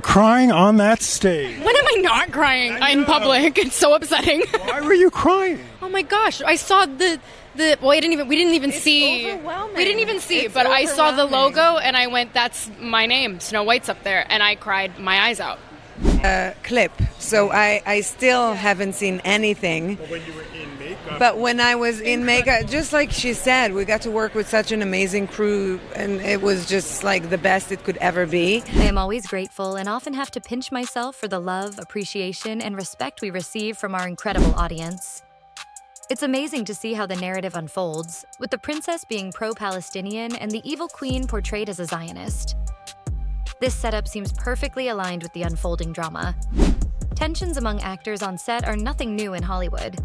Crying on that stage. When am I not crying in public? It's so upsetting. Why were you crying? Oh my gosh! I saw the. Well, we didn't even see. Overwhelming. We didn't even see, It's but I saw the overwhelming. logo and I went, "That's my name, Snow White's up there," and I cried my eyes out. Clip. So I still haven't seen anything. But when you were in makeup. But when I was in makeup, just like she said, we got to work with such an amazing crew, and it was just like the best it could ever be. I am always grateful and often have to pinch myself for the love, appreciation, and respect we receive from our incredible audience. It's amazing to see how the narrative unfolds, with the princess being pro-Palestinian and the evil queen portrayed as a Zionist. This setup seems perfectly aligned with the unfolding drama. Tensions among actors on set are nothing new in Hollywood,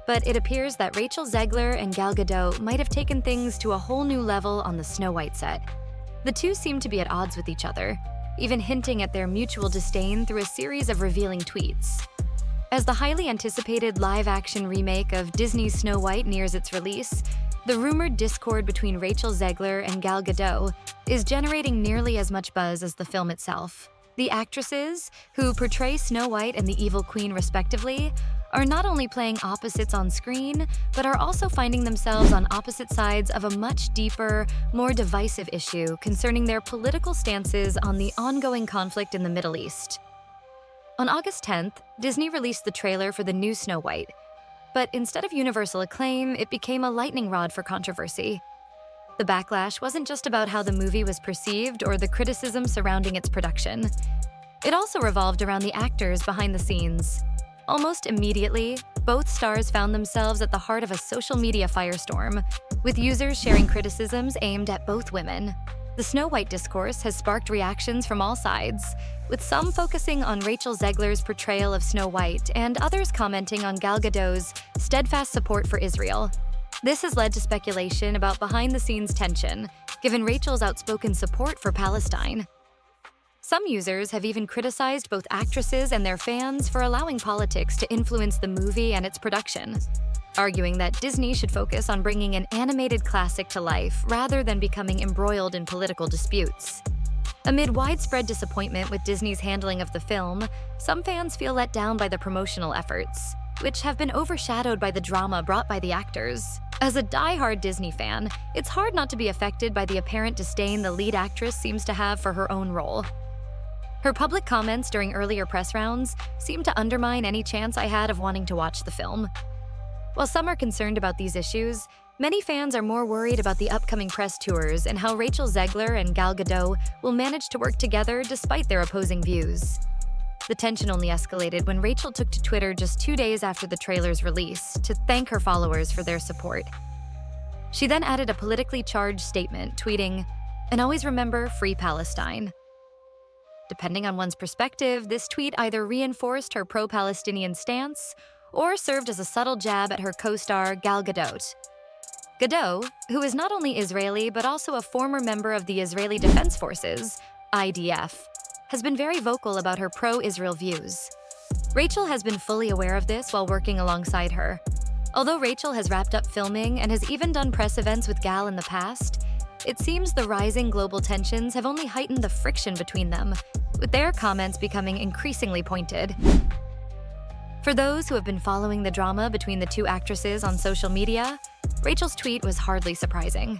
but it appears that Rachel ZEGLER and Gal Gadot might have taken things to a whole new level on the Snow White set. The two seem to be at odds with each other, even hinting at their mutual disdain through a series of revealing tweets. As the highly anticipated live-action remake of Disney's Snow White nears its release, the rumored discord between Rachel ZEGLER and Gal Gadot is generating nearly as much buzz as the film itself. The actresses, who portray Snow White and the Evil Queen respectively, are not only playing opposites on screen, but are also finding themselves on opposite sides of a much deeper, more divisive issue concerning their political stances on the ongoing conflict in the Middle East. On August 10th, Disney released the trailer for the new Snow White, but instead of universal acclaim, it became a lightning rod for controversy. The backlash wasn't just about how the movie was perceived or the criticism surrounding its production. It also revolved around the actors behind the scenes. Almost immediately, both stars found themselves at the heart of a social media firestorm, with users sharing criticisms aimed at both women. The Snow White discourse has sparked reactions from all sides, with some focusing on Rachel ZEGLER's portrayal of Snow White and others commenting on Gal Gadot's steadfast support for Israel. This has led to speculation about behind-the-scenes tension, given Rachel's outspoken support for Palestine. Some users have even criticized both actresses and their fans for allowing politics to influence the movie and its production, arguing that Disney should focus on bringing an animated classic to life rather than becoming embroiled in political disputes. Amid widespread disappointment with Disney's handling of the film, some fans feel let down by the promotional efforts, which have been overshadowed by the drama brought by the actors. As a die-hard Disney fan, it's hard not to be affected by the apparent disdain the lead actress seems to have for her own role. Her public comments during earlier press rounds seem to undermine any chance I had of wanting to watch the film. While some are concerned about these issues, many fans are more worried about the upcoming press tours and how Rachel ZEGLER and Gal Gadot will manage to work together despite their opposing views. The tension only escalated when Rachel took to Twitter just 2 days after the trailer's release to thank her followers for their support. She then added a politically charged statement, tweeting, "And always remember, free Palestine." Depending on one's perspective, this tweet either reinforced her pro-Palestinian stance or served as a subtle jab at her co-star Gal Gadot. Gadot, who is not only Israeli but also a former member of the Israeli Defense Forces, IDF, has been very vocal about her pro-Israel views. Rachel has been fully aware of this while working alongside her. Although Rachel has wrapped up filming and has even done press events with Gal in the past, it seems the rising global tensions have only heightened the friction between them, with their comments becoming increasingly pointed. For those who have been following the drama between the two actresses on social media, Rachel's tweet was hardly surprising.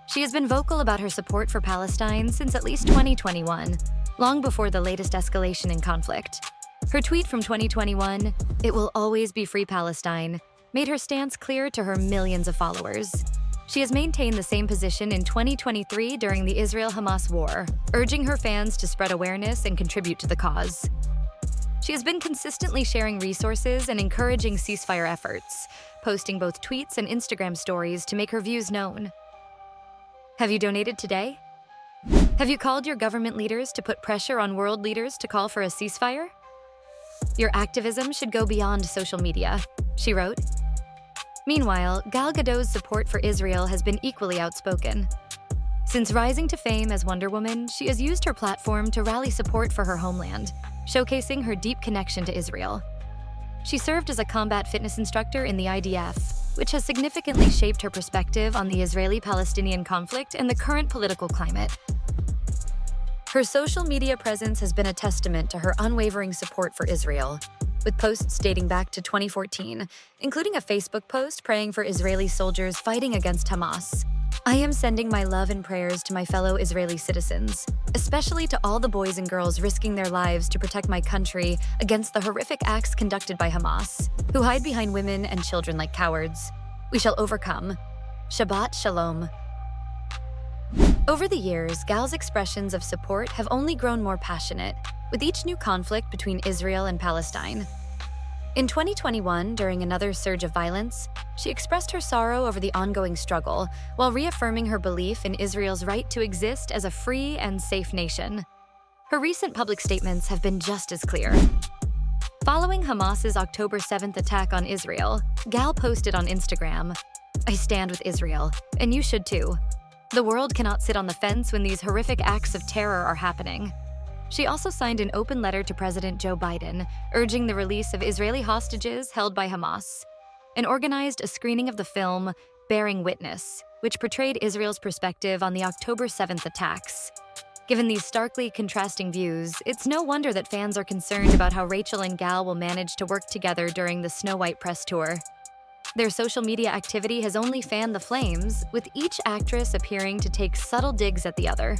She has been vocal about her support for Palestine since at least 2021, long before the latest escalation in conflict. Her tweet from 2021, "It will always be free Palestine," made her stance clear to her millions of followers. She has maintained the same position in 2023 during the Israel-Hamas war, urging her fans to spread awareness and contribute to the cause. She has been consistently sharing resources and encouraging ceasefire efforts, posting both tweets and Instagram stories to make her views known. Have you donated today? Have you called your government leaders to put pressure on world leaders to call for a ceasefire? Your activism should go beyond social media, she wrote. Meanwhile, Gal Gadot's support for Israel has been equally outspoken. Since rising to fame as Wonder Woman, she has used her platform to rally support for her homeland, showcasing her deep connection to Israel. She served as a combat fitness instructor in the IDF, which has significantly shaped her perspective on the Israeli-Palestinian conflict and the current political climate. Her social media presence has been a testament to her unwavering support for Israel, with posts dating back to 2014, including a Facebook post praying for Israeli soldiers fighting against Hamas. I am sending my love and prayers to my fellow Israeli citizens, especially to all the boys and girls risking their lives to protect my country against the horrific acts conducted by Hamas, who hide behind women and children like cowards. We shall overcome. Shabbat Shalom. Over the years, Gal's expressions of support have only grown more passionate, with each new conflict between Israel and Palestine. In 2021, during another surge of violence, she expressed her sorrow over the ongoing struggle while reaffirming her belief in Israel's right to exist as a free and safe nation. Her recent public statements have been just as clear. Following Hamas's October 7th attack on Israel, Gal posted on Instagram, "I stand with Israel, and you should too. The world cannot sit on the fence when these horrific acts of terror are happening." She also signed an open letter to President Joe Biden, urging the release of Israeli hostages held by Hamas, and organized a screening of the film Bearing Witness, which portrayed Israel's perspective on the October 7th attacks. Given these starkly contrasting views, it's no wonder that fans are concerned about how Rachel and Gal will manage to work together during the Snow White press tour. Their social media activity has only fanned the flames, with each actress appearing to take subtle digs at the other.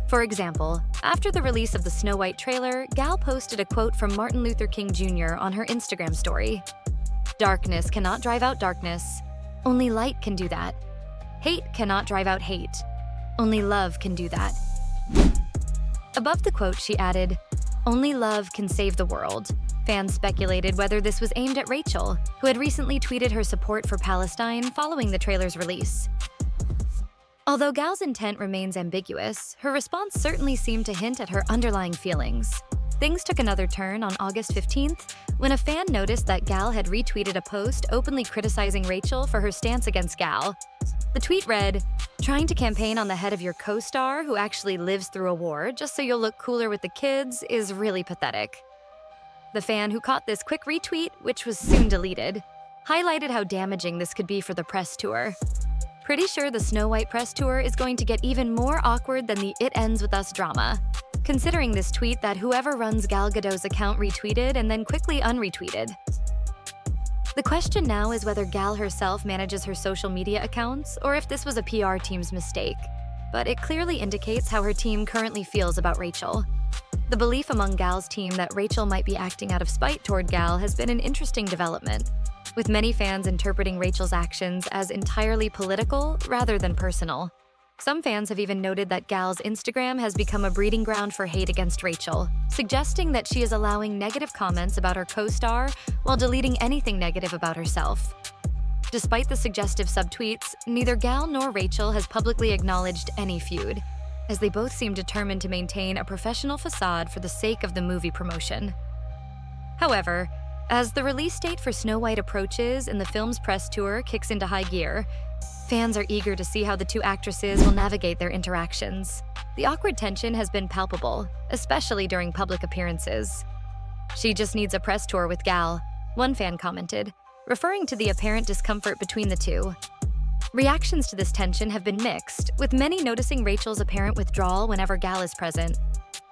For example, after the release of the Snow White trailer, Gal posted a quote from Martin Luther King Jr. on her Instagram story. "Darkness cannot drive out darkness. Only light can do that. Hate cannot drive out hate. Only love can do that." Above the quote, she added, "Only love can save the world." Fans speculated whether this was aimed at Rachel, who had recently tweeted her support for Palestine following the trailer's release. Although Gal's intent remains ambiguous, her response certainly seemed to hint at her underlying feelings. Things took another turn on August 15th when a fan noticed that Gal had retweeted a post openly criticizing Rachel for her stance against Gal. The tweet read, "Trying to campaign on the head of your co-star who actually lives through a war just so you'll look cooler with the kids is really pathetic." The fan who caught this quick retweet, which was soon deleted, highlighted how damaging this could be for the press tour. Pretty sure the Snow White press tour is going to get even more awkward than the It Ends With Us drama, considering this tweet that whoever runs Gal Gadot's account retweeted and then quickly unretweeted. The question now is whether Gal herself manages her social media accounts or if this was a PR team's mistake, but it clearly indicates how her team currently feels about Rachel. The belief among Gal's team that Rachel might be acting out of spite toward Gal has been an interesting development, with many fans interpreting Rachel's actions as entirely political rather than personal. Some fans have even noted that Gal's Instagram has become a breeding ground for hate against Rachel, suggesting that she is allowing negative comments about her co-star while deleting anything negative about herself. Despite the suggestive subtweets, neither Gal nor Rachel has publicly acknowledged any feud, as they both seem determined to maintain a professional facade for the sake of the movie promotion. However, as the release date for Snow White approaches and the film's press tour kicks into high gear, fans are eager to see how the two actresses will navigate their interactions. The awkward tension has been palpable, especially during public appearances. "She just needs a press tour with Gal," one fan commented, referring to the apparent discomfort between the two. Reactions to this tension have been mixed, with many noticing Rachel's apparent withdrawal whenever Gal is present.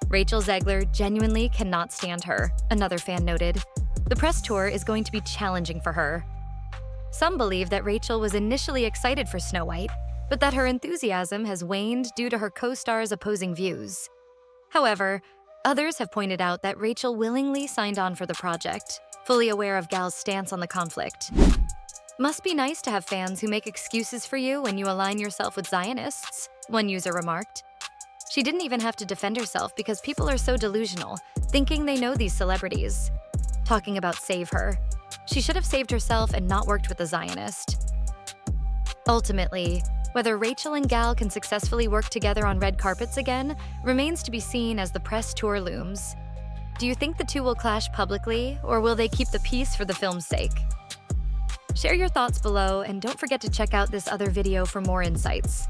"Rachel Zegler genuinely cannot stand her," another fan noted. "The press tour is going to be challenging for her." Some believe that Rachel was initially excited for Snow White, but that her enthusiasm has waned due to her co-star's opposing views. However, others have pointed out that Rachel willingly signed on for the project, fully aware of Gal's stance on the conflict. "Must be nice to have fans who make excuses for you when you align yourself with Zionists," one user remarked. She didn't even have to defend herself because people are so delusional, thinking they know these celebrities. Talking about save her. She should have saved herself and not worked with a Zionist. Ultimately, whether Rachel and Gal can successfully work together on red carpets again remains to be seen as the press tour looms. Do you think the two will clash publicly, or will they keep the peace for the film's sake? Share your thoughts below, and don't forget to check out this other video for more insights.